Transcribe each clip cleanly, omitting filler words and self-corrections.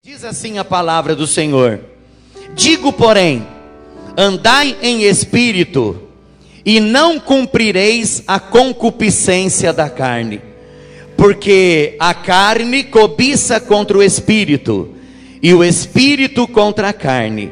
Diz assim a palavra do Senhor: digo, porém, andai em espírito, e não cumprireis a concupiscência da carne, porque a carne cobiça contra o espírito, e o espírito contra a carne,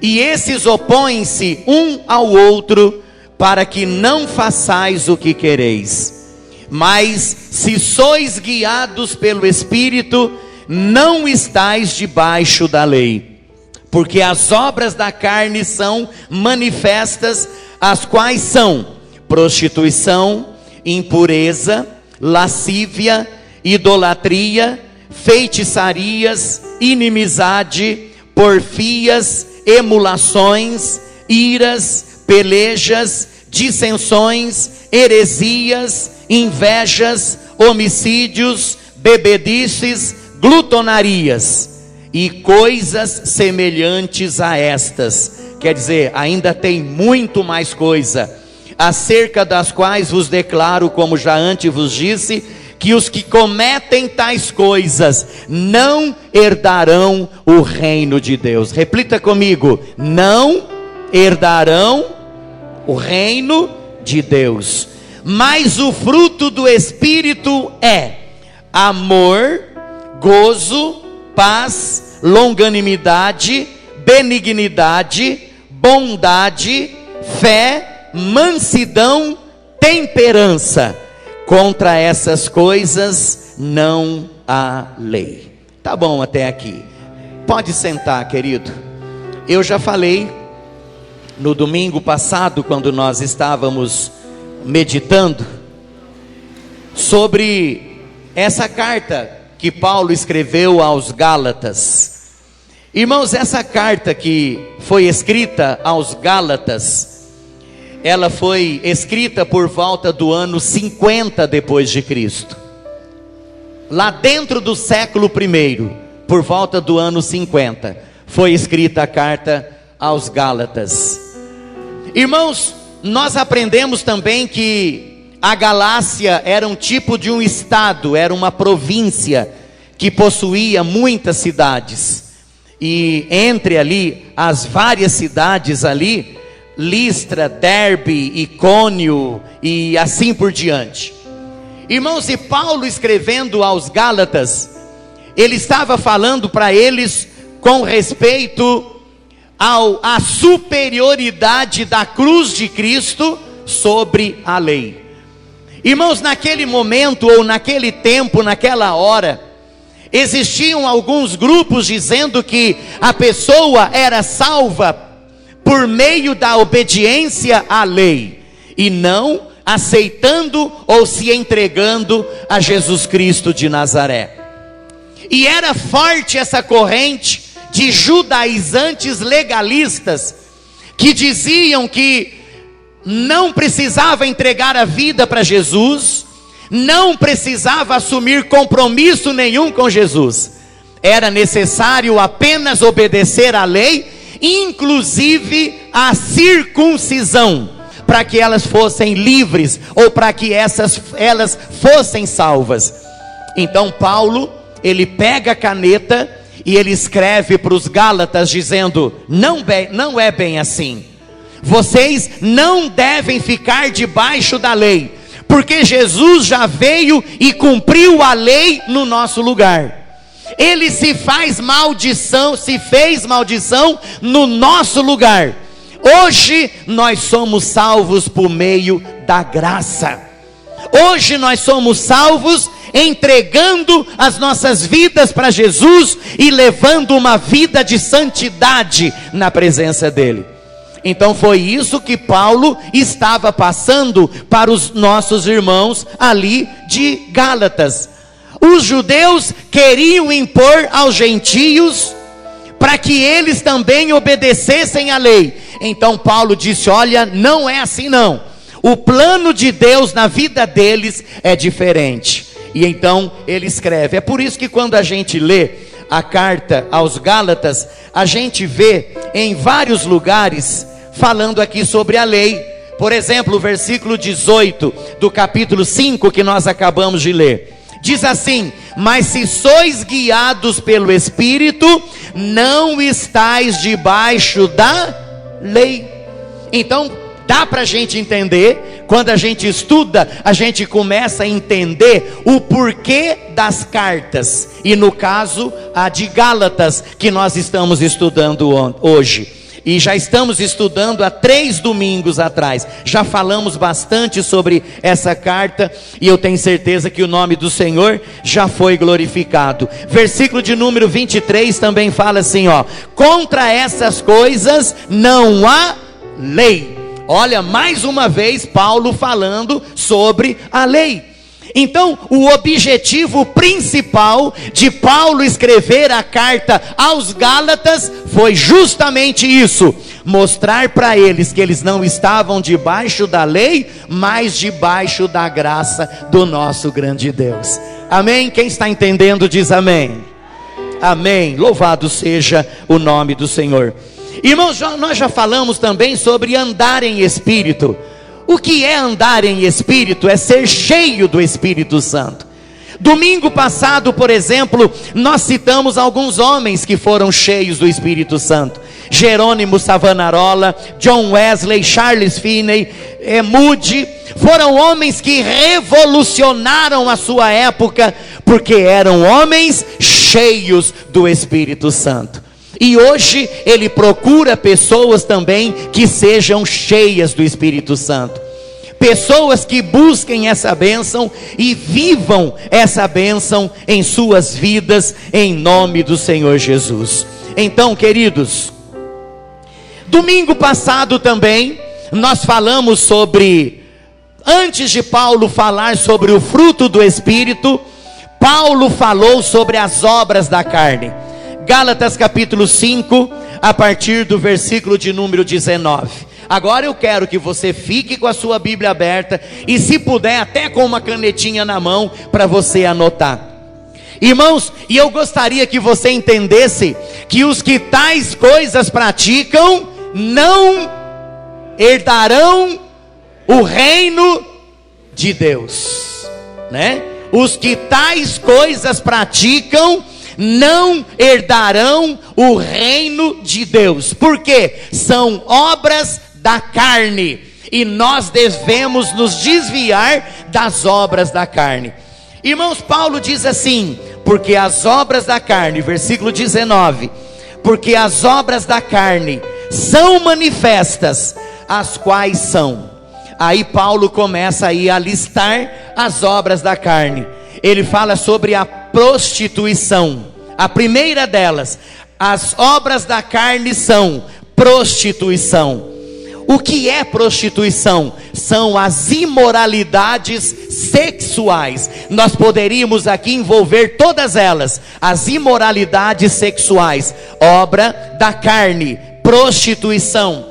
e esses opõem-se um ao outro, para que não façais o que quereis. Mas se sois guiados pelo Espírito, não estais debaixo da lei. Porque as obras da carne são manifestas, as quais são prostituição, impureza, lascívia, idolatria, feitiçarias, inimizade, porfias, emulações, iras, pelejas, dissensões, heresias, invejas, homicídios, bebedices, glutonarias e coisas semelhantes a estas. Quer dizer, ainda tem muito mais coisa, acerca das quais vos declaro, como já antes vos disse, que os que cometem tais coisas não herdarão o reino de Deus. Repita comigo: não herdarão o reino de Deus. Mas o fruto do Espírito é amor, gozo, paz, longanimidade, benignidade, bondade, fé, mansidão, temperança. Contra essas coisas não há lei. Tá bom até aqui. Pode sentar, querido. Eu já falei no domingo passado, quando nós estávamos meditando sobre essa carta que Paulo escreveu aos Gálatas. Irmãos, essa carta que foi escrita aos Gálatas, ela foi escrita por volta do ano 50 depois de Cristo. Lá dentro do século I, por volta do ano 50, foi escrita a carta aos Gálatas. Irmãos, nós aprendemos também que a Galácia era um tipo de um estado, era uma província que possuía muitas cidades. E entre ali, as várias cidades ali, Listra, Derbe, Icônio e assim por diante. Irmãos, e Paulo escrevendo aos Gálatas, ele estava falando para eles com respeito à superioridade da cruz de Cristo sobre a lei. Irmãos, naquele momento ou naquele tempo, naquela hora, existiam alguns grupos dizendo que a pessoa era salva por meio da obediência à lei, e não aceitando ou se entregando a Jesus Cristo de Nazaré. E era forte essa corrente de judaizantes legalistas, que diziam que não precisava entregar a vida para Jesus, não precisava assumir compromisso nenhum com Jesus, era necessário apenas obedecer à lei, inclusive a circuncisão, para que elas fossem livres, ou para que elas fossem salvas. Então Paulo, ele pega a caneta e ele escreve para os Gálatas dizendo: não é bem assim. Vocês não devem ficar debaixo da lei, porque Jesus já veio e cumpriu a lei no nosso lugar. Ele se fez maldição no nosso lugar. Hoje nós somos salvos por meio da graça. Hoje nós somos salvos entregando as nossas vidas para Jesus e levando uma vida de santidade na presença dele. Então foi isso que Paulo estava passando para os nossos irmãos ali de Gálatas. Os judeus queriam impor aos gentios para que eles também obedecessem à lei. Então Paulo disse: olha, não é assim não. O plano de Deus na vida deles é diferente. E então ele escreve. É por isso que quando a gente lê a carta aos Gálatas, a gente vê em vários lugares falando aqui sobre a lei. Por exemplo, o versículo 18 do capítulo 5 que nós acabamos de ler, Diz assim: mas se sois guiados pelo Espírito, não estáis debaixo da lei. Então dá para a gente entender, quando a gente estuda, a gente começa a entender o porquê das cartas, e no caso a de Gálatas, que nós estamos estudando hoje, e já estamos estudando há 3 domingos atrás, já falamos bastante sobre essa carta, e eu tenho certeza que o nome do Senhor já foi glorificado. Versículo de número 23 também fala assim, ó: contra essas coisas não há lei. Olha, mais uma vez Paulo falando sobre a lei. Então, o objetivo principal de Paulo escrever a carta aos Gálatas foi justamente isso: mostrar para eles que eles não estavam debaixo da lei, mas debaixo da graça do nosso grande Deus. Amém? Quem está entendendo diz amém. Amém. Louvado seja o nome do Senhor. Irmãos, nós já falamos também sobre andar em Espírito. O que é andar em Espírito? É ser cheio do Espírito Santo. Domingo passado, por exemplo, nós citamos alguns homens que foram cheios do Espírito Santo: Jerônimo Savonarola, John Wesley, Charles Finney, Moody. Foram homens que revolucionaram a sua época, porque eram homens cheios do Espírito Santo. E hoje ele procura pessoas também que sejam cheias do Espírito Santo, pessoas que busquem essa bênção e vivam essa bênção em suas vidas, em nome do Senhor Jesus. Então, queridos, domingo passado também nós falamos sobre, antes de Paulo falar sobre o fruto do Espírito, Paulo falou sobre as obras da carne. Gálatas capítulo 5, a partir do versículo de número 19. Agora eu quero que você fique com a sua Bíblia aberta, e se puder até com uma canetinha na mão, para você anotar. Irmãos, e eu gostaria que você entendesse que os que tais coisas praticam não herdarão o reino de Deus, né? Os que tais coisas praticam não herdarão o reino de Deus. Por quê? São obras da carne, e nós devemos nos desviar das obras da carne. Irmãos, Paulo diz assim: porque as obras da carne, versículo 19, porque as obras da carne são manifestas, as quais são. Aí Paulo começa aí a listar as obras da carne. Ele fala sobre a prostituição. A primeira delas, as obras da carne são prostituição. O que é prostituição? São as imoralidades sexuais. Nós poderíamos aqui envolver todas elas. As imoralidades sexuais, obra da carne, prostituição.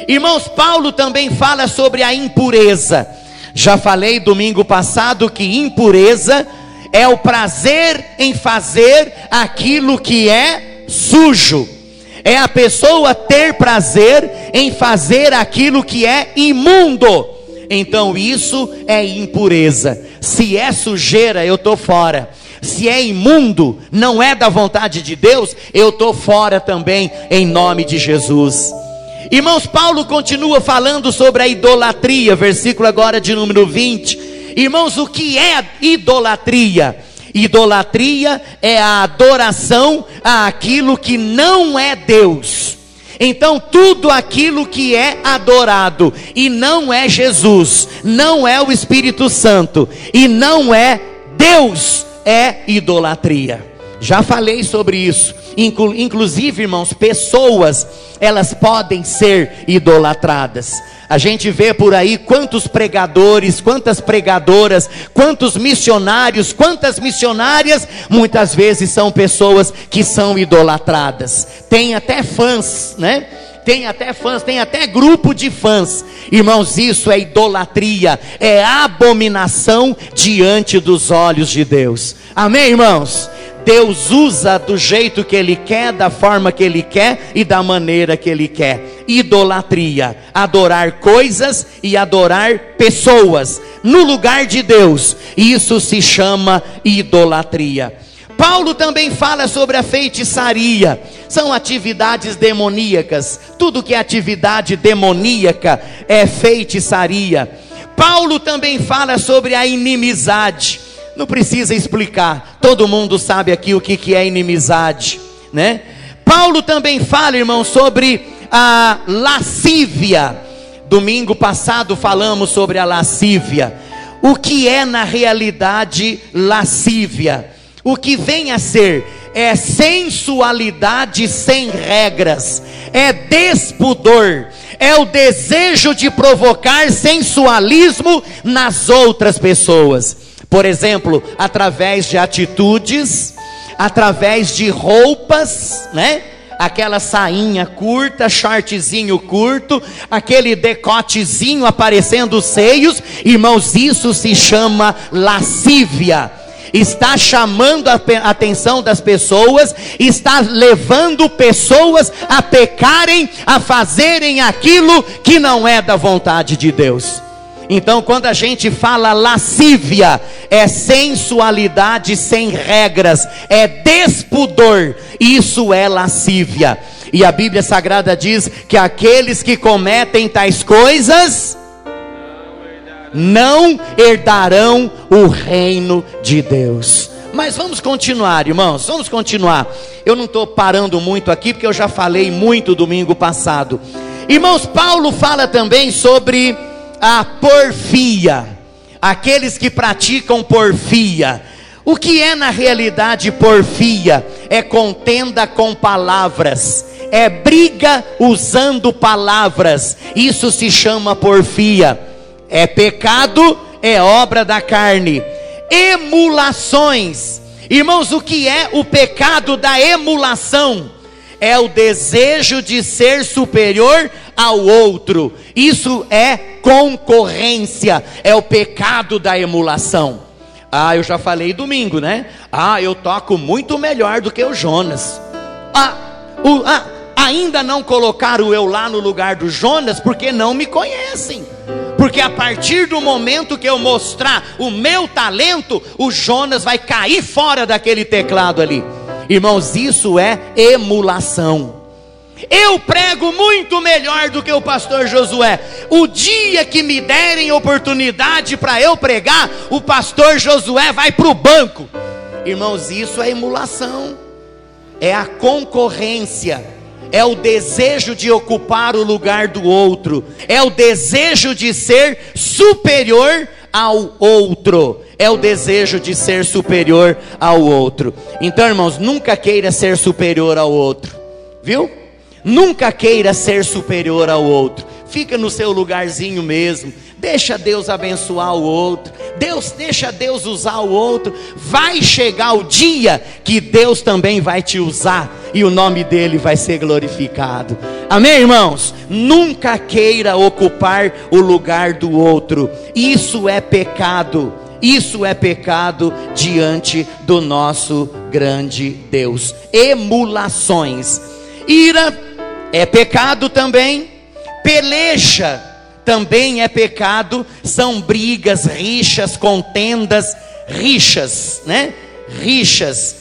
Irmãos, Paulo também fala sobre a impureza. Já falei domingo passado que impureza é o prazer em fazer aquilo que é sujo. É a pessoa ter prazer em fazer aquilo que é imundo. Então isso é impureza. Se é sujeira, eu estou fora. Se é imundo, não é da vontade de Deus, eu estou fora também, em nome de Jesus. Irmãos, Paulo continua falando sobre a idolatria, versículo agora de número 20. Irmãos, o que é idolatria? Idolatria é a adoração àquilo que não é Deus. Então tudo aquilo que é adorado e não é Jesus, não é o Espírito Santo e não é Deus, é idolatria. Já falei sobre isso. Inclusive, irmãos, pessoas, elas podem ser idolatradas. A gente vê por aí quantos pregadores, quantas pregadoras, quantos missionários, quantas missionárias, muitas vezes são pessoas que são idolatradas. Tem até fãs, né? Tem até fãs, tem até grupo de fãs. Irmãos, isso é idolatria, é abominação diante dos olhos de Deus. Amém, irmãos? Deus usa do jeito que Ele quer, da forma que Ele quer e da maneira que Ele quer. Idolatria, adorar coisas e adorar pessoas no lugar de Deus, isso se chama idolatria. Paulo também fala sobre a feitiçaria, são atividades demoníacas, tudo que é atividade demoníaca é feitiçaria. Paulo também fala sobre a inimizade, não precisa explicar, todo mundo sabe aqui o que é inimizade, né? Paulo também fala, irmão, sobre a lascívia. Domingo passado falamos sobre a lascívia. O que é na realidade lascívia? O que vem a ser é sensualidade sem regras, é despudor, é o desejo de provocar sensualismo nas outras pessoas. Por exemplo, através de atitudes, através de roupas, né? Aquela sainha curta, shortzinho curto, aquele decotezinho aparecendo os seios, irmãos, isso se chama lascívia. Está chamando a atenção das pessoas, está levando pessoas a pecarem, a fazerem aquilo que não é da vontade de Deus. Então, quando a gente fala lascívia, é sensualidade sem regras, é despudor, isso é lascívia. E a Bíblia Sagrada diz que aqueles que cometem tais coisas não herdarão o reino de Deus. Mas vamos continuar, irmãos, vamos continuar. Eu não estou parando muito aqui, porque eu já falei muito domingo passado. Irmãos, Paulo fala também sobre a porfia, aqueles que praticam porfia. O que é na realidade porfia? É contenda com palavras, é briga usando palavras, isso se chama porfia. É pecado, é obra da carne. Emulações, irmãos, o que é o pecado da emulação? É o desejo de ser superior ao outro, isso é concorrência, é o pecado da emulação. Eu já falei domingo, né? Eu toco muito melhor do que o Jonas. Ainda não colocaram eu lá no lugar do Jonas, porque não me conhecem. Porque a partir do momento que eu mostrar o meu talento, o Jonas vai cair fora daquele teclado ali. Irmãos, isso é emulação. Eu prego muito melhor do que o pastor Josué. O dia que me derem oportunidade para eu pregar, o pastor Josué vai para o banco. Irmãos, isso é emulação, é a concorrência, é o desejo de ocupar o lugar do outro, é o desejo de ser superior ao outro, é o desejo de ser superior ao outro. Então, irmãos, nunca queira ser superior ao outro, viu? Nunca queira ser superior ao outro. Fica no seu lugarzinho mesmo, deixa Deus abençoar o outro, deixa Deus usar o outro. Vai chegar o dia que Deus também vai te usar e o nome dele vai ser glorificado. Amém, irmãos? Nunca queira ocupar o lugar do outro. Isso é pecado. Isso é pecado diante do nosso grande Deus. Emulações. Ira é pecado também. Peleja também é pecado. São brigas, rixas, contendas, rixas, né? Rixas,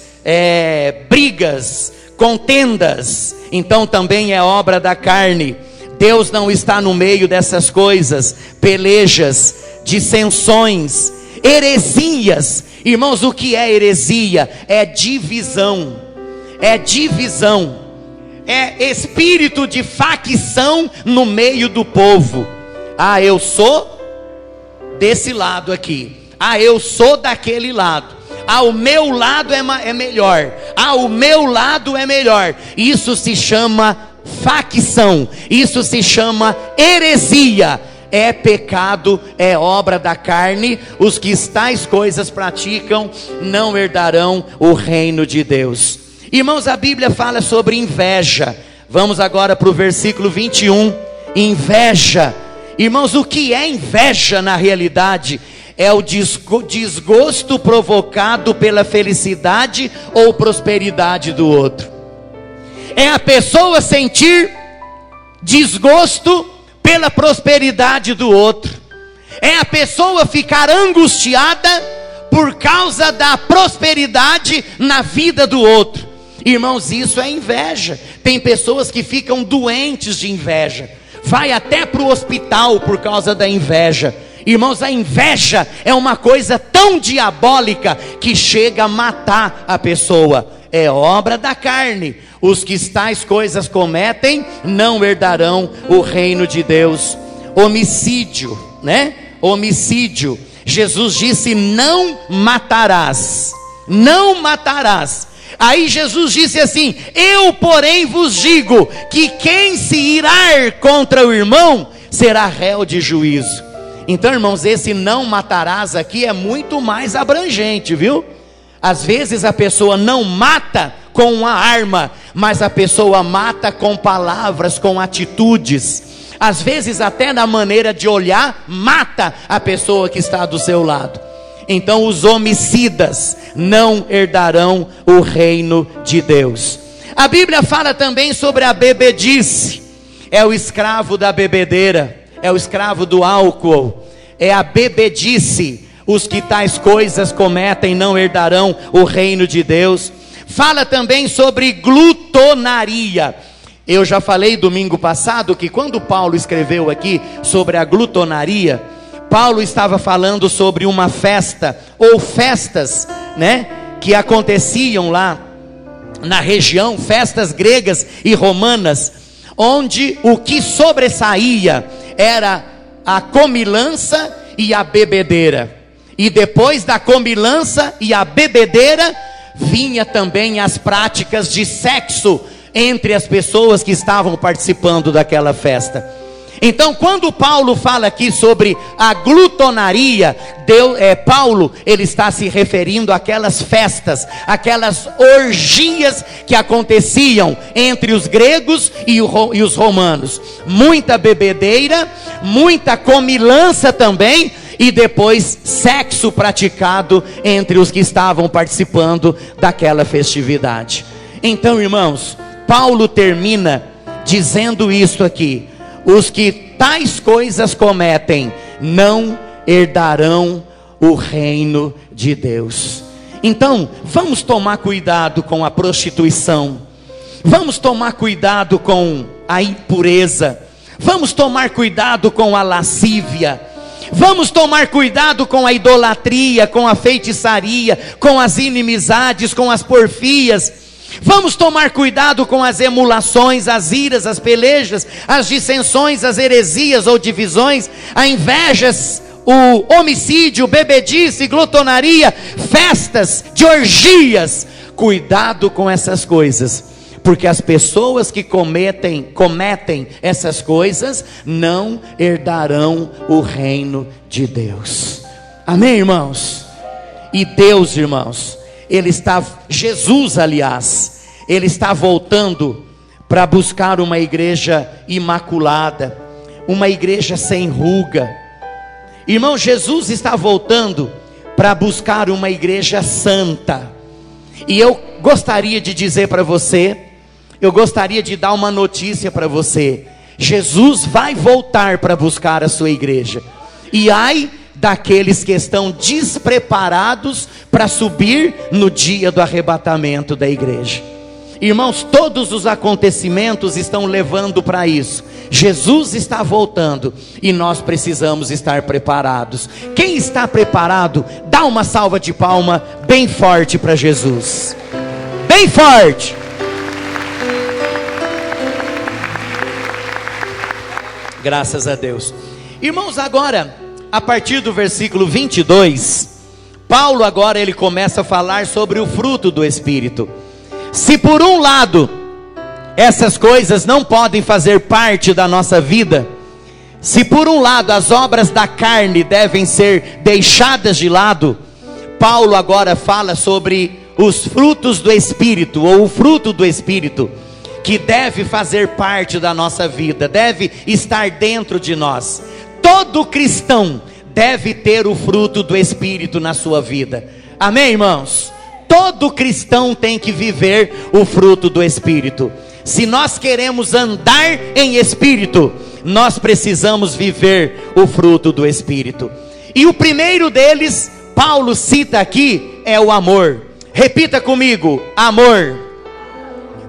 brigas, contendas. Então também é obra da carne. Deus não está no meio dessas coisas. Pelejas, dissensões, heresias. Irmãos, o que é heresia? É divisão. É divisão. É espírito de facção no meio do povo. Eu sou desse lado aqui. Eu sou daquele lado. O meu lado é melhor. O meu lado é melhor. Isso se chama facção. Isso se chama heresia. É pecado, é obra da carne. Os que tais coisas praticam não herdarão o reino de Deus. Irmãos, a Bíblia fala sobre inveja. Vamos agora para o versículo 21. Inveja. Irmãos, o que é inveja na realidade? é o desgosto provocado pela felicidade ou prosperidade do outro. É a pessoa sentir desgosto pela prosperidade do outro. É a pessoa ficar angustiada por causa da prosperidade na vida do outro. Irmãos, isso é inveja. Tem pessoas que ficam doentes de inveja, vai até para o hospital por causa da inveja. Irmãos, a inveja é uma coisa tão diabólica que chega a matar a pessoa. É obra da carne. Os que tais coisas cometem não herdarão o reino de Deus. Homicídio, né? Homicídio. Jesus disse: não matarás. Não matarás. Aí Jesus disse assim: eu porém vos digo que quem se irar contra o irmão será réu de juízo. Então, irmãos, esse não matarás aqui é muito mais abrangente, viu? Às vezes a pessoa não mata com uma arma, mas a pessoa mata com palavras, com atitudes. Às vezes até na maneira de olhar, mata a pessoa que está do seu lado. Então os homicidas não herdarão o reino de Deus. A Bíblia fala também sobre a bebedice. É o escravo da bebedeira, é o escravo do álcool, é a bebedice. Os que tais coisas cometem não herdarão o reino de Deus. Fala também sobre glutonaria. Eu já falei domingo passado que quando Paulo escreveu aqui sobre a glutonaria, Paulo estava falando sobre uma festa, ou festas, né, que aconteciam lá na região, festas gregas e romanas, onde o que sobressaía era a comilança e a bebedeira. E depois da comilança e a bebedeira, vinha também as práticas de sexo entre as pessoas que estavam participando daquela festa. Então, quando Paulo fala aqui sobre a glutonaria, Paulo, ele está se referindo àquelas festas, aquelas orgias que aconteciam entre os gregos e os romanos. Muita bebedeira, muita comilança também, e depois sexo praticado entre os que estavam participando daquela festividade. Então, irmãos, Paulo termina dizendo isto aqui: os que tais coisas cometem não herdarão o reino de Deus. Então, vamos tomar cuidado com a prostituição, vamos tomar cuidado com a impureza, vamos tomar cuidado com a lascívia, vamos tomar cuidado com a idolatria, com a feitiçaria, com as inimizades, com as porfias. Vamos tomar cuidado com as emulações, as iras, as pelejas, as dissensões, as heresias ou divisões, as invejas, o homicídio, bebedice, glutonaria, festas de orgias. Cuidado com essas coisas, porque as pessoas que cometem essas coisas não herdarão o reino de Deus. Amém, irmãos? E Deus, irmãos, Jesus, aliás, ele está voltando para buscar uma igreja imaculada, uma igreja sem ruga. Irmão, Jesus está voltando para buscar uma igreja santa. E eu gostaria de dizer para você, eu gostaria de dar uma notícia para você: Jesus vai voltar para buscar a sua igreja. E ai daqueles que estão despreparados para subir no dia do arrebatamento da igreja. Irmãos, todos os acontecimentos estão levando para isso. Jesus está voltando e nós precisamos estar preparados. Quem está preparado, dá uma salva de palma bem forte para Jesus. Bem forte. Graças a Deus. Irmãos, agora, a partir do versículo 22, Paulo agora ele começa a falar sobre o fruto do Espírito. Se por um lado essas coisas não podem fazer parte da nossa vida, se por um lado as obras da carne devem ser deixadas de lado, Paulo agora fala sobre os frutos do Espírito, ou o fruto do Espírito, que deve fazer parte da nossa vida, deve estar dentro de nós. Todo cristão deve ter o fruto do Espírito na sua vida. Amém, irmãos? Todo cristão tem que viver o fruto do Espírito. Se nós queremos andar em Espírito, nós precisamos viver o fruto do Espírito. E o primeiro deles, Paulo cita aqui, é o amor. Repita comigo: amor.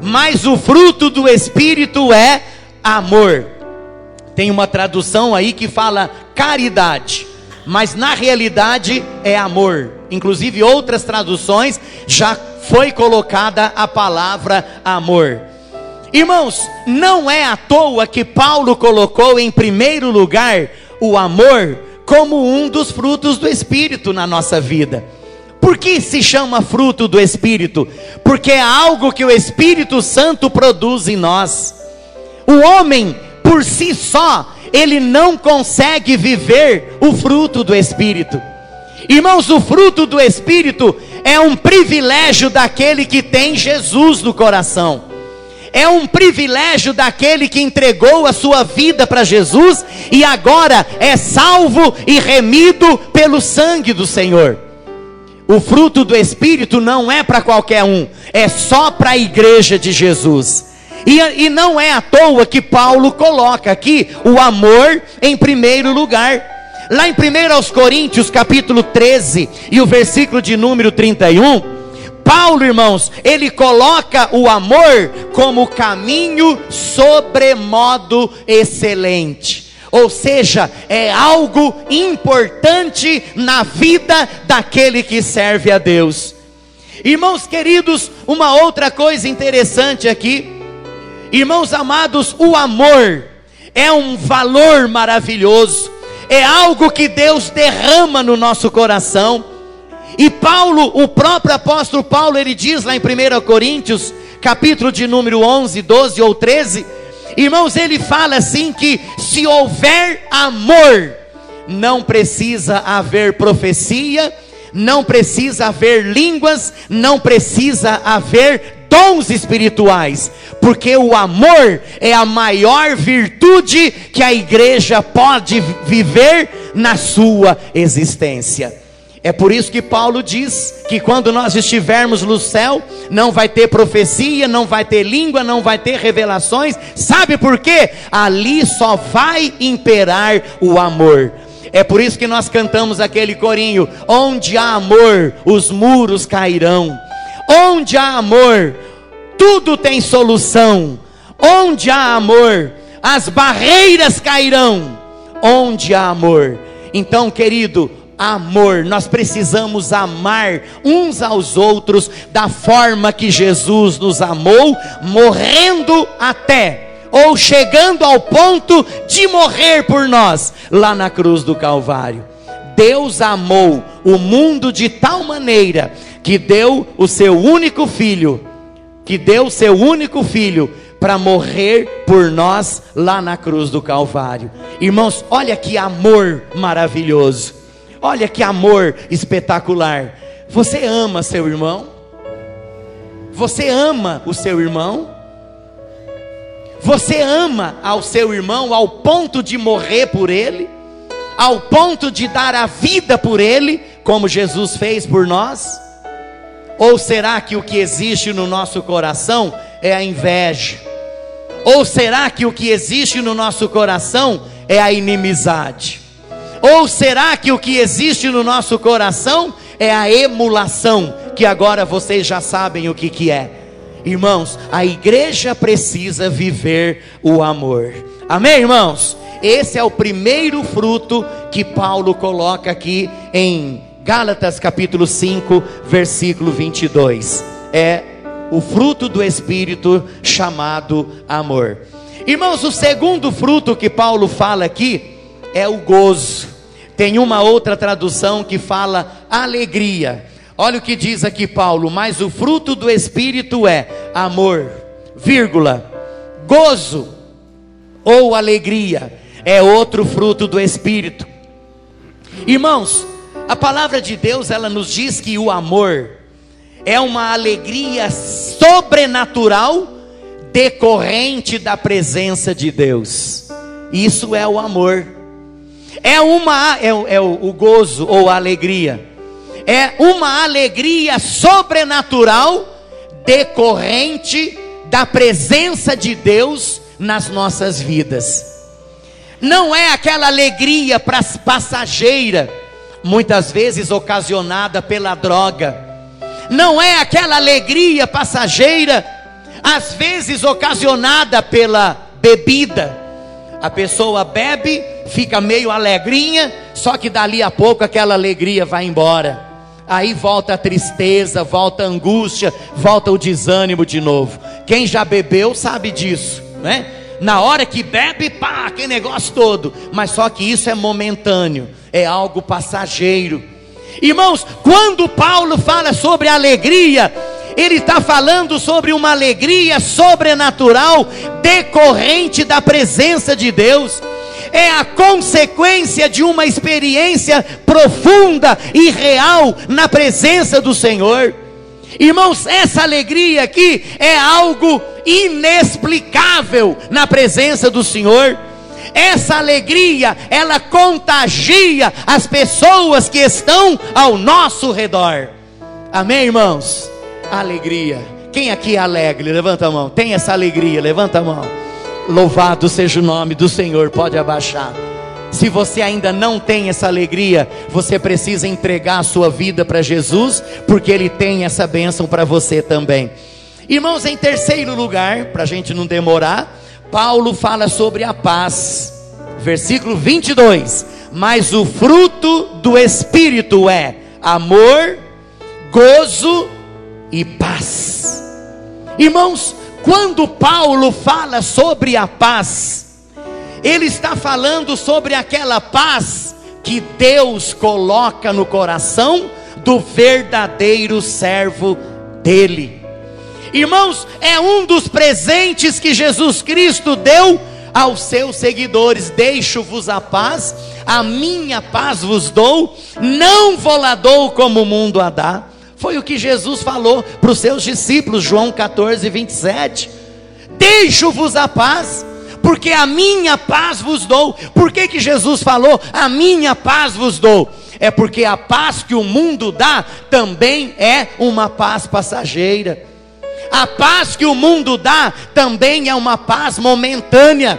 Mas o fruto do Espírito é amor. Tem uma tradução aí que fala caridade, mas na realidade é amor. Inclusive outras traduções já foi colocada a palavra amor. Irmãos, não é à toa que Paulo colocou em primeiro lugar o amor como um dos frutos do Espírito na nossa vida. Por que se chama fruto do Espírito? Porque é algo que o Espírito Santo produz em nós. O homem, por si só, ele não consegue viver o fruto do Espírito. Irmãos, o fruto do Espírito é um privilégio daquele que tem Jesus no coração. É um privilégio daquele que entregou a sua vida para Jesus e agora é salvo e remido pelo sangue do Senhor. O fruto do Espírito não é para qualquer um, é só para a igreja de Jesus. E não é à toa que Paulo coloca aqui o amor em primeiro lugar. Lá em 1 Coríntios capítulo 13 e o versículo de número 31, Paulo, irmãos, ele coloca o amor como caminho sobremodo excelente. Ou seja, é algo importante na vida daquele que serve a Deus. Irmãos queridos, uma outra coisa interessante aqui. Irmãos amados, o amor é um valor maravilhoso. É algo que Deus derrama no nosso coração. E Paulo, o próprio apóstolo Paulo, ele diz lá em 1 Coríntios, capítulo de número 11, 12 ou 13, irmãos, ele fala assim que se houver amor, não precisa haver profecia, não precisa haver línguas, não precisa haver dons espirituais, porque o amor é a maior virtude que a igreja pode viver na sua existência. É por isso que Paulo diz que quando nós estivermos no céu, não vai ter profecia, não vai ter língua, não vai ter revelações. Sabe por quê? Ali só vai imperar o amor. É por isso que nós cantamos aquele corinho: onde há amor, os muros cairão. Onde há amor, tudo tem solução. Onde há amor, as barreiras cairão. Onde há amor. Então, querido, amor, nós precisamos amar uns aos outros da forma que Jesus nos amou, morrendo até, ou chegando ao ponto de morrer por nós, lá na cruz do Calvário. Deus amou o mundo de tal maneira que deu o seu único filho, para morrer por nós lá na cruz do Calvário. Irmãos, olha que amor maravilhoso, olha que amor espetacular. Você ama seu irmão? Você ama o seu irmão? Você ama ao seu irmão ao ponto de morrer por ele? Ao ponto de dar a vida por ele, como Jesus fez por nós? Ou será que o que existe no nosso coração é a inveja? Ou será que o que existe no nosso coração é a inimizade? Ou será que o que existe no nosso coração é a emulação, que agora vocês já sabem o que é? Irmãos, a igreja precisa viver o amor. Amém, irmãos? Esse é o primeiro fruto que Paulo coloca aqui em Gálatas capítulo 5, versículo 22. É o fruto do Espírito chamado amor. Irmãos, o segundo fruto que Paulo fala aqui é o gozo. Tem uma outra tradução que fala alegria. Olha o que diz aqui Paulo: mas o fruto do Espírito é amor, vírgula, gozo ou alegria. É outro fruto do Espírito. Irmãos, a palavra de Deus, ela nos diz que o amor é uma alegria sobrenatural decorrente da presença de Deus. Isso é o amor. o gozo ou a alegria. É uma alegria sobrenatural decorrente da presença de Deus nas nossas vidas. Não é aquela alegria passageira, muitas vezes ocasionada pela droga. Não é aquela alegria passageira, às vezes ocasionada pela bebida. A pessoa bebe, fica meio alegrinha, só que dali a pouco aquela alegria vai embora. Aí volta a tristeza, volta a angústia, volta o desânimo de novo. Quem já bebeu sabe disso, né? Na hora que bebe, pá, aquele negócio todo. Mas só que isso é momentâneo, é algo passageiro. Irmãos, quando Paulo fala sobre alegria, ele está falando sobre uma alegria sobrenatural decorrente da presença de Deus. É a consequência de uma experiência profunda e real na presença do Senhor. Irmãos, essa alegria aqui é algo inexplicável na presença do Senhor. Essa alegria, ela contagia as pessoas que estão ao nosso redor. Amém, irmãos? Alegria. Quem aqui é alegre? Levanta a mão. Tem essa alegria? Levanta a mão. Louvado seja o nome do Senhor. Pode abaixar. Se você ainda não tem essa alegria, você precisa entregar a sua vida para Jesus, porque Ele tem essa bênção para você também. Irmãos, em terceiro lugar, para a gente não demorar, Paulo fala sobre a paz. Versículo 22. Mas o fruto do Espírito é amor, gozo e paz. Irmãos, quando Paulo fala sobre a paz, ele está falando sobre aquela paz que Deus coloca no coração do verdadeiro servo dele. Irmãos, é um dos presentes que Jesus Cristo deu aos seus seguidores. Deixo-vos a paz, a minha paz vos dou, não vou-la dou como o mundo a dá. Foi o que Jesus falou para os seus discípulos, João 14, 27. Deixo-vos a paz, porque a minha paz vos dou. Por que Jesus falou, a minha paz vos dou? É porque a paz que o mundo dá, também é uma paz passageira. A paz que o mundo dá, também é uma paz momentânea.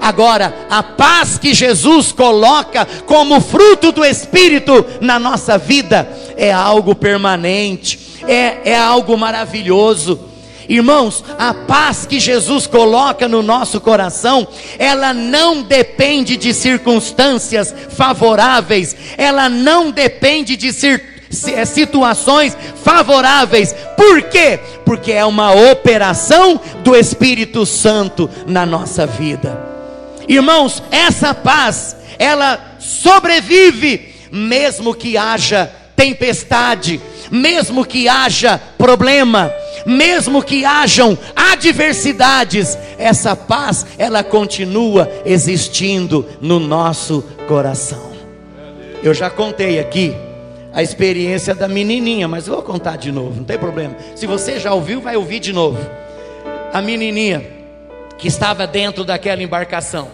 Agora, a paz que Jesus coloca como fruto do Espírito na nossa vida, é algo permanente, é algo maravilhoso. Irmãos, a paz que Jesus coloca no nosso coração, ela não depende de circunstâncias favoráveis, ela não depende de situações favoráveis. Por quê? Porque é uma operação do Espírito Santo na nossa vida. Irmãos, essa paz, ela sobrevive mesmo que haja tempestade, mesmo que haja problema, mesmo que hajam adversidades. Essa paz, ela continua existindo no nosso coração. Eu já contei aqui a experiência da menininha, mas eu vou contar de novo, não tem problema. Se você já ouviu, vai ouvir de novo. A menininha que estava dentro daquela embarcação,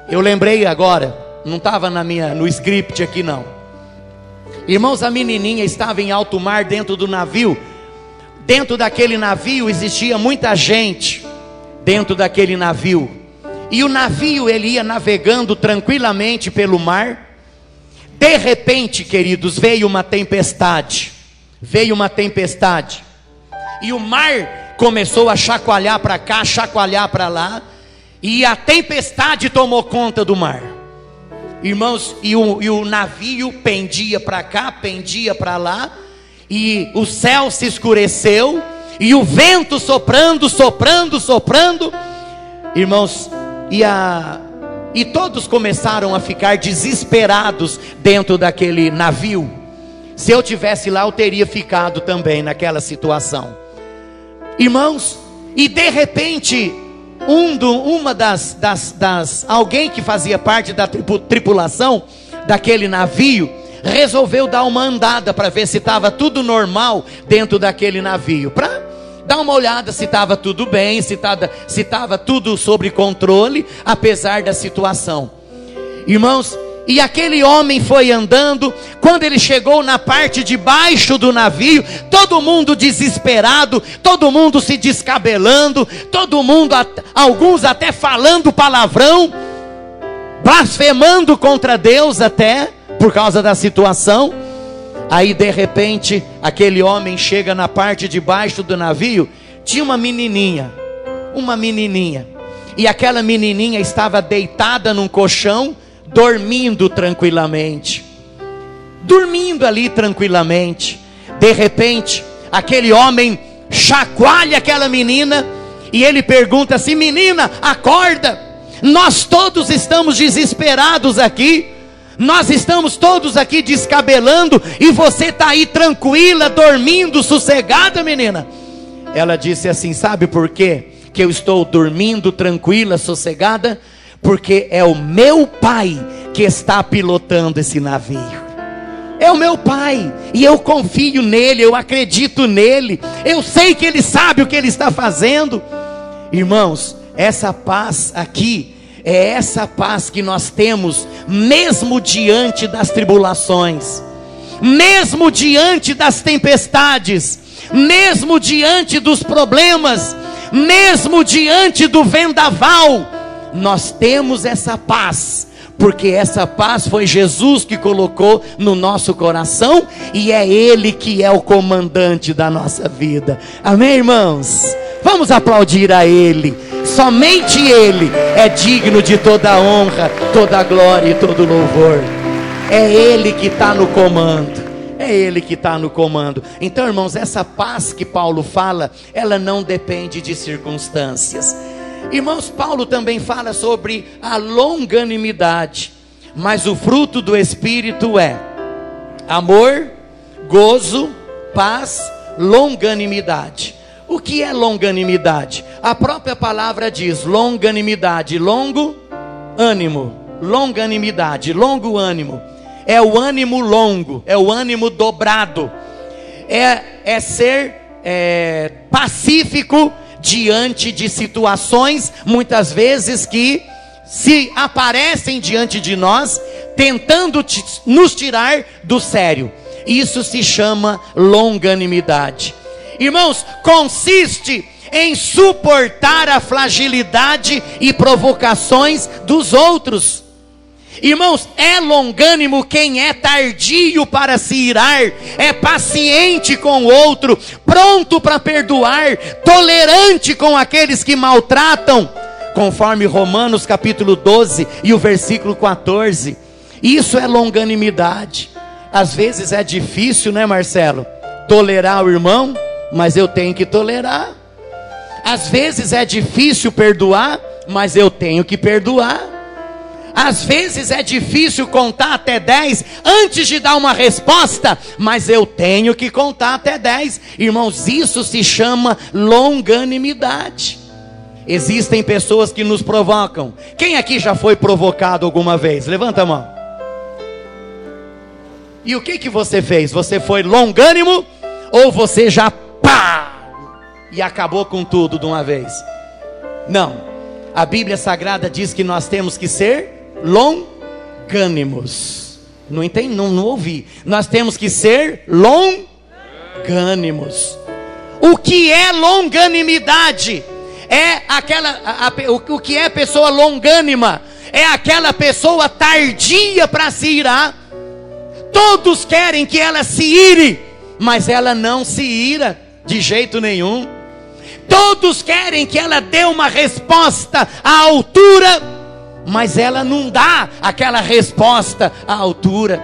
eu lembrei agora, não estava no script aqui não. Irmãos, a menininha estava em alto mar dentro do navio. Dentro daquele navio existia muita gente dentro daquele navio. E o navio, ele ia navegando tranquilamente pelo mar. De repente, queridos, veio uma tempestade. Veio uma tempestade. E o mar começou a chacoalhar para cá, chacoalhar para lá. E a tempestade tomou conta do mar. Irmãos, e o navio pendia para cá, pendia para lá. E o céu se escureceu. E o vento soprando, soprando, soprando. Irmãos, e todos começaram a ficar desesperados dentro daquele navio. Se eu tivesse lá, eu teria ficado também naquela situação. Irmãos, e de repente, alguém que fazia parte da tripulação daquele navio, resolveu dar uma andada para ver se estava tudo normal dentro daquele navio, para dar uma olhada se estava tudo bem, se estava tudo sob controle, apesar da situação. Irmãos, E aquele homem foi andando. Quando ele chegou na parte de baixo do navio, todo mundo desesperado, todo mundo se descabelando, todo mundo, alguns até falando palavrão, blasfemando contra Deus até, por causa da situação. Aí de repente, aquele homem chega na parte de baixo do navio. Tinha uma menininha, e aquela menininha estava deitada num colchão, dormindo tranquilamente, De repente, aquele homem chacoalha aquela menina, e ele pergunta assim: menina, acorda, nós todos estamos desesperados aqui, nós estamos todos aqui descabelando, e você está aí tranquila, dormindo, sossegada, menina. Ela disse assim: sabe por quê que eu estou dormindo tranquila, sossegada? Porque é o meu pai que está pilotando esse navio. É o meu pai, e eu confio nele, eu acredito nele, eu sei que ele sabe o que ele está fazendo. Irmãos, essa paz aqui é essa paz que nós temos mesmo diante das tribulações, mesmo diante das tempestades, mesmo diante dos problemas, mesmo diante do vendaval. Nós temos essa paz, porque essa paz foi Jesus que colocou no nosso coração, e é Ele que é o comandante da nossa vida. Amém, irmãos? Vamos aplaudir a Ele. Somente Ele é digno de toda a honra, toda a glória e todo louvor. É Ele que está no comando. É Ele que está no comando. Então, irmãos, essa paz que Paulo fala, ela não depende de circunstâncias. Irmãos, Paulo também fala sobre a longanimidade. Mas o fruto do Espírito é amor, gozo, paz, longanimidade. O que é longanimidade? A própria palavra diz longanimidade, longo ânimo, longanimidade, longo ânimo. É o ânimo longo, é o ânimo dobrado, é ser pacífico diante de situações, muitas vezes que se aparecem diante de nós, tentando nos tirar do sério. Isso se chama longanimidade. Irmãos, consiste em suportar a fragilidade e provocações dos outros. Irmãos, é longânimo quem é tardio para se irar, é paciente com o outro, pronto para perdoar, tolerante com aqueles que maltratam, conforme Romanos capítulo 12 e o versículo 14. Isso é longanimidade. Às vezes é difícil, né, Marcelo? Tolerar o irmão, mas eu tenho que tolerar. Às vezes é difícil perdoar, mas eu tenho que perdoar. Às vezes é difícil contar até 10 antes de dar uma resposta, mas eu tenho que contar até 10. Irmãos, isso se chama longanimidade. Existem pessoas que nos provocam. Quem aqui já foi provocado alguma vez? Levanta a mão. E o que você fez? Você foi longânimo ou você já pá e acabou com tudo de uma vez? Não. A Bíblia Sagrada diz que nós temos que ser longânimos. Não entendi, não ouvi. Nós temos que ser longânimos. O que é longanimidade? É o que é pessoa longânima? É aquela pessoa tardia para se irar. Todos querem que ela se ire, mas ela não se ira de jeito nenhum. Todos querem que ela dê uma resposta à altura, mas ela não dá aquela resposta à altura.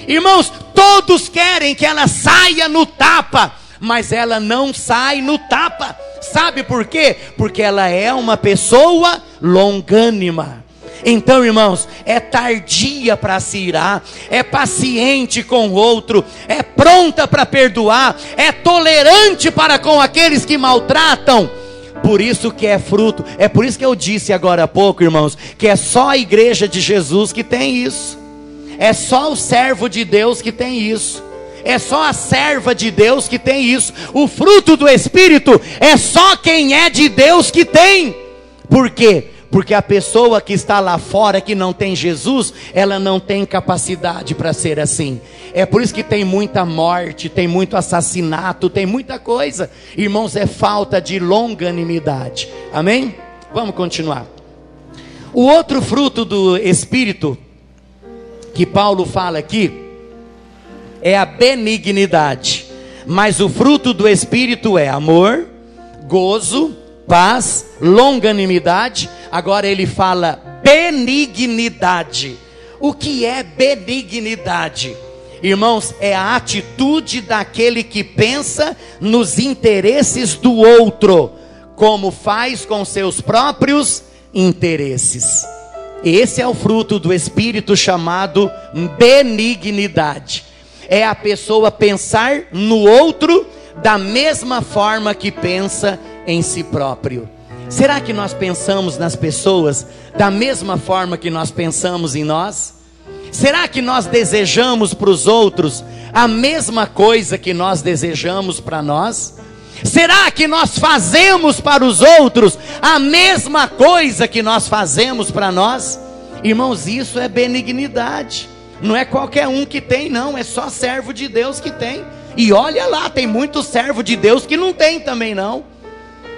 Irmãos, todos querem que ela saia no tapa, mas ela não sai no tapa. Sabe por quê? Porque ela é uma pessoa longânima. Então, irmãos, é tardia para se irar, é paciente com o outro, é pronta para perdoar, é tolerante para com aqueles que maltratam. Por isso que é fruto. É por isso que eu disse agora há pouco, irmãos, que é só a igreja de Jesus que tem isso. É só o servo de Deus que tem isso. É só a serva de Deus que tem isso. O fruto do Espírito é só quem é de Deus que tem. Por quê? Porque a pessoa que está lá fora, que não tem Jesus, ela não tem capacidade para ser assim. É por isso que tem muita morte, tem muito assassinato, tem muita coisa. Irmãos, é falta de longanimidade. Amém? Vamos continuar. O outro fruto do Espírito que Paulo fala aqui é a benignidade. Mas o fruto do Espírito é amor, gozo, paz, longanimidade. Agora ele fala benignidade. O que é benignidade? Irmãos, é a atitude daquele que pensa nos interesses do outro, como faz com seus próprios interesses. Esse é o fruto do Espírito chamado benignidade. É a pessoa pensar no outro da mesma forma que pensa em si próprio. Será que nós pensamos nas pessoas da mesma forma que nós pensamos em nós? Será que nós desejamos para os outros a mesma coisa que nós desejamos para nós? Será que nós fazemos para os outros a mesma coisa que nós fazemos para nós? Irmãos, isso é benignidade. Não é qualquer um que tem, não. É só servo de Deus que tem. E olha lá, tem muito servo de Deus que não tem também não.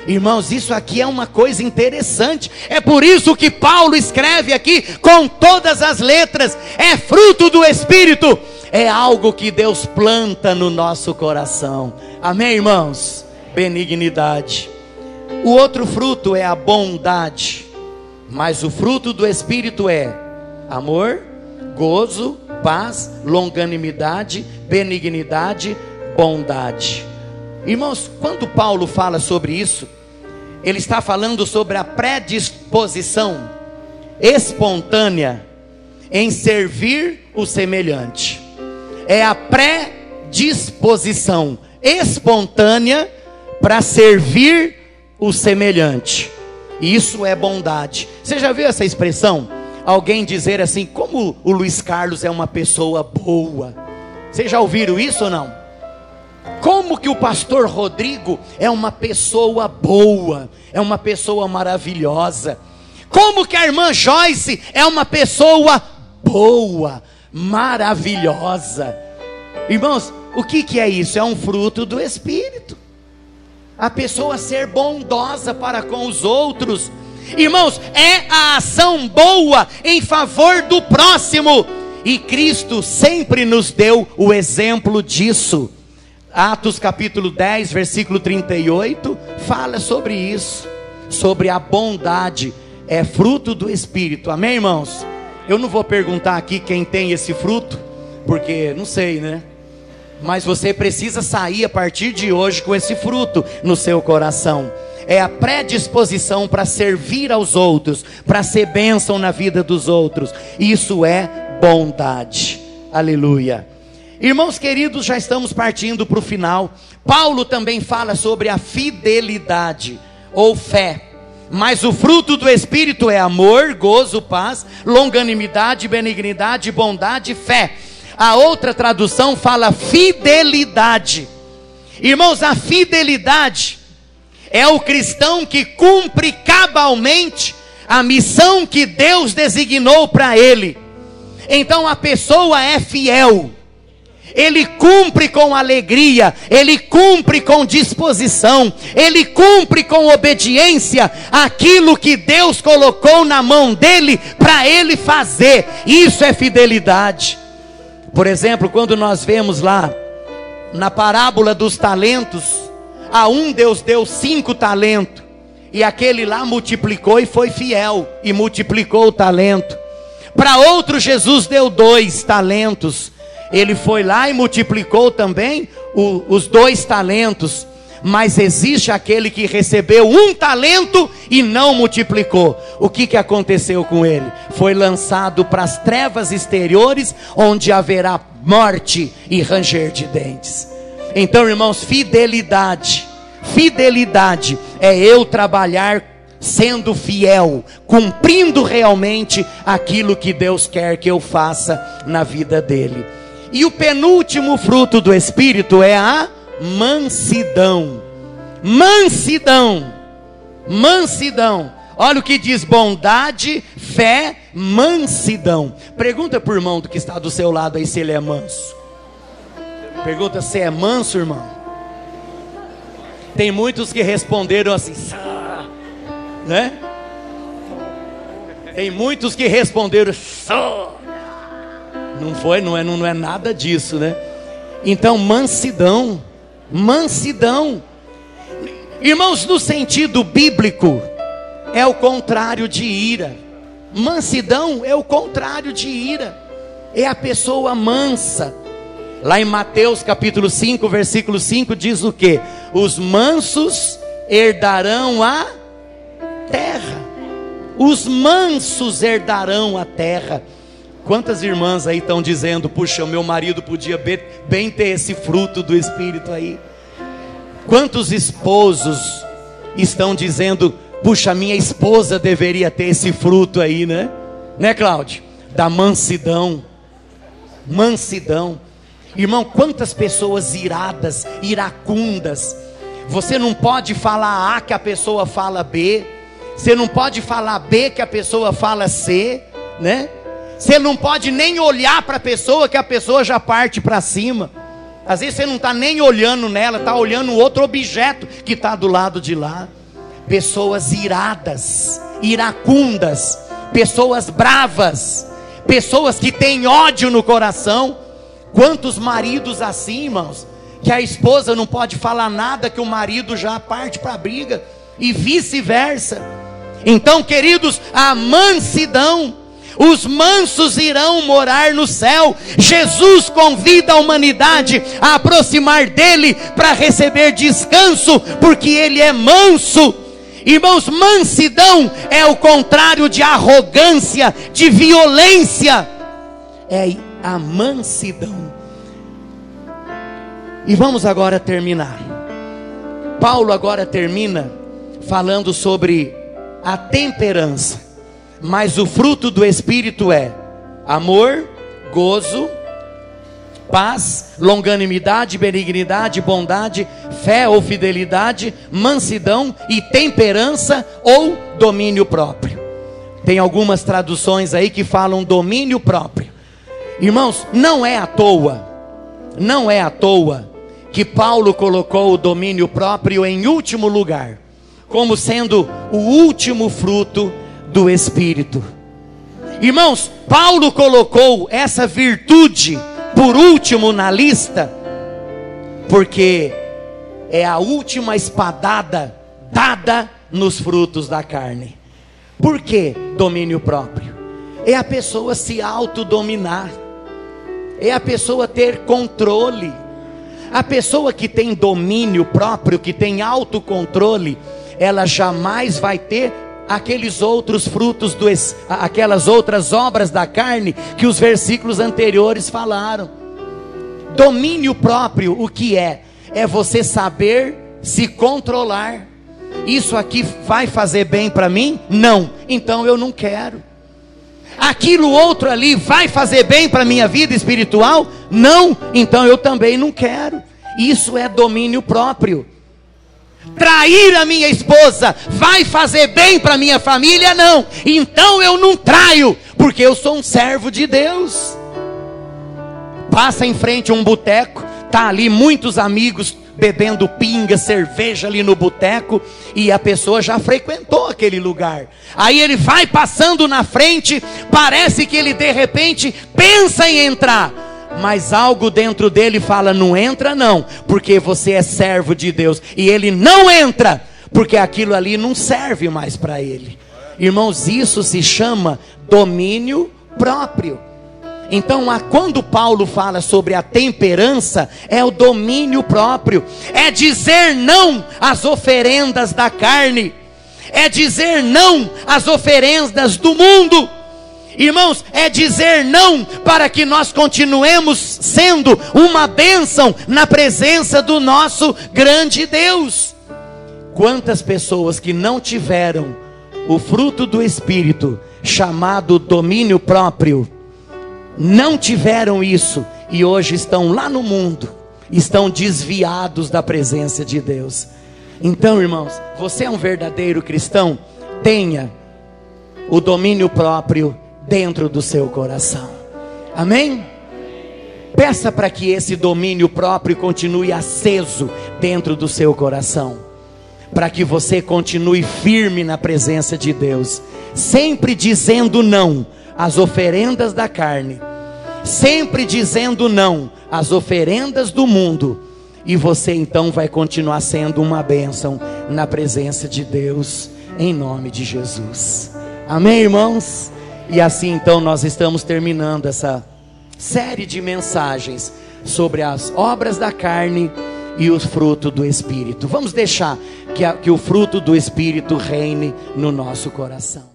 Irmãos, isso aqui é uma coisa interessante. É por isso que Paulo escreve aqui com todas as letras. É fruto do Espírito. É algo que Deus planta no nosso coração. Amém, irmãos? Benignidade. O outro fruto é a bondade. Mas o fruto do Espírito é amor, gozo, paz, longanimidade, benignidade, bondade. Irmãos, quando Paulo fala sobre isso, ele está falando sobre a predisposição espontânea em servir o semelhante. É a predisposição espontânea para servir o semelhante. Isso é bondade. Você já viu essa expressão? Alguém dizer assim, como o Luiz Carlos é uma pessoa boa. Vocês já ouviram isso ou não? Como que o pastor Rodrigo é uma pessoa boa, é uma pessoa maravilhosa. Como que a irmã Joyce é uma pessoa boa, maravilhosa. Irmãos, o que é isso? É um fruto do Espírito. A pessoa ser bondosa para com os outros. Irmãos, é a ação boa em favor do próximo. E Cristo sempre nos deu o exemplo disso. Atos capítulo 10, versículo 38, fala sobre isso. Sobre a bondade. É fruto do Espírito. Amém, irmãos? Eu não vou perguntar aqui quem tem esse fruto, porque não sei, né? Mas você precisa sair a partir de hoje com esse fruto no seu coração. É a predisposição para servir aos outros, para ser bênção na vida dos outros. Isso é bondade. Aleluia. Irmãos queridos, já estamos partindo para o final. Paulo também fala sobre a fidelidade ou fé. Mas o fruto do Espírito é amor, gozo, paz, longanimidade, benignidade, bondade e fé. A outra tradução fala fidelidade. Irmãos, a fidelidade é o cristão que cumpre cabalmente a missão que Deus designou para ele. Então a pessoa é fiel. Ele cumpre com alegria, ele cumpre com disposição, ele cumpre com obediência aquilo que Deus colocou na mão dele para ele fazer. Isso é fidelidade. Por exemplo, quando nós vemos lá na parábola dos talentos, a um Deus deu 5 talentos, e aquele lá multiplicou e foi fiel, e multiplicou o talento. Para outro Jesus deu 2 talentos, ele foi lá e multiplicou também os 2 talentos. Mas existe aquele que recebeu 1 talento e não multiplicou. O que aconteceu com ele? Foi lançado para as trevas exteriores, onde haverá morte e ranger de dentes. Então, irmãos, fidelidade é eu trabalhar sendo fiel, cumprindo realmente aquilo que Deus quer que eu faça na vida dele. E o penúltimo fruto do Espírito é a mansidão. Mansidão. Olha o que diz: bondade, fé, mansidão. Pergunta para o irmão que está do seu lado aí se ele é manso. Pergunta se é manso, irmão. Tem muitos que responderam assim, né? Tem muitos que responderam, não foi, não é nada disso, né? Então, mansidão, mansidão. Irmãos, no sentido bíblico, é o contrário de ira. Mansidão é o contrário de ira. É a pessoa mansa. Lá em Mateus capítulo 5, versículo 5 diz o quê? Os mansos herdarão a terra. Os mansos herdarão a terra. Quantas irmãs aí estão dizendo, puxa, meu marido podia bem ter esse fruto do Espírito aí? Quantos esposos estão dizendo, puxa, minha esposa deveria ter esse fruto aí, né? Né, Cláudio? Da mansidão. Mansidão. Irmão, quantas pessoas iradas, iracundas. Você não pode falar A que a pessoa fala B. Você não pode falar B que a pessoa fala C, né? Você não pode nem olhar para a pessoa que a pessoa já parte para cima. Às vezes você não está nem olhando nela, está olhando outro objeto que está do lado de lá. Pessoas iradas, iracundas, pessoas bravas, pessoas que têm ódio no coração. Quantos maridos assim, irmãos, que a esposa não pode falar nada que o marido já parte para a briga, e vice-versa. Então, queridos, a mansidão, os mansos irão morar no céu. Jesus convida a humanidade a aproximar dele para receber descanso, porque ele é manso. Irmãos, mansidão é o contrário de arrogância, de violência. É a mansidão. E vamos agora terminar. Paulo agora termina falando sobre a temperança. Mas o fruto do Espírito é amor, gozo, paz, longanimidade, benignidade, bondade, fé ou fidelidade, mansidão e temperança ou domínio próprio. Tem algumas traduções aí que falam domínio próprio. Irmãos, não é à toa que Paulo colocou o domínio próprio em último lugar, como sendo o último fruto do Espírito. Irmãos, Paulo colocou essa virtude por último na lista, porque é a última espadada dada nos frutos da carne. Por que domínio próprio? É a pessoa se autodominar, é a pessoa ter controle. A pessoa que tem domínio próprio, que tem autocontrole, ela jamais vai ter aqueles outros frutos, aquelas outras obras da carne que os versículos anteriores falaram. Domínio próprio, o que é? É você saber se controlar. Isso aqui vai fazer bem para mim? Não, então eu não quero. Aquilo outro ali vai fazer bem para a minha vida espiritual? Não, então eu também não quero. Isso é domínio próprio. Trair a minha esposa vai fazer bem para a minha família? Não, então eu não traio, porque eu sou um servo de Deus. Passa em frente a um boteco, tá ali muitos amigos bebendo pinga, cerveja ali no boteco, e a pessoa já frequentou aquele lugar. Aí ele vai passando na frente, parece que ele de repente pensa em entrar, mas algo dentro dele fala: não entra não, porque você é servo de Deus. E ele não entra, porque aquilo ali não serve mais para ele. Irmãos, isso se chama domínio próprio. Então, quando Paulo fala sobre a temperança, é o domínio próprio. É dizer não às oferendas da carne. É dizer não às oferendas do mundo. Irmãos, é dizer não para que nós continuemos sendo uma bênção na presença do nosso grande Deus. Quantas pessoas que não tiveram o fruto do Espírito, chamado domínio próprio, não tiveram isso e hoje estão lá no mundo, estão desviados da presença de Deus. Então, irmãos, você é um verdadeiro cristão? tenha o domínio próprio dentro do seu coração. Amém? Peça para que esse domínio próprio continue aceso dentro do seu coração, para que você continue firme na presença de Deus, sempre dizendo não às oferendas da carne, sempre dizendo não às oferendas do mundo, e você então vai continuar sendo uma bênção na presença de Deus, em nome de Jesus. Amém, irmãos? E assim então nós estamos terminando essa série de mensagens sobre as obras da carne e os frutos do Espírito. Vamos deixar que o fruto do Espírito reine no nosso coração.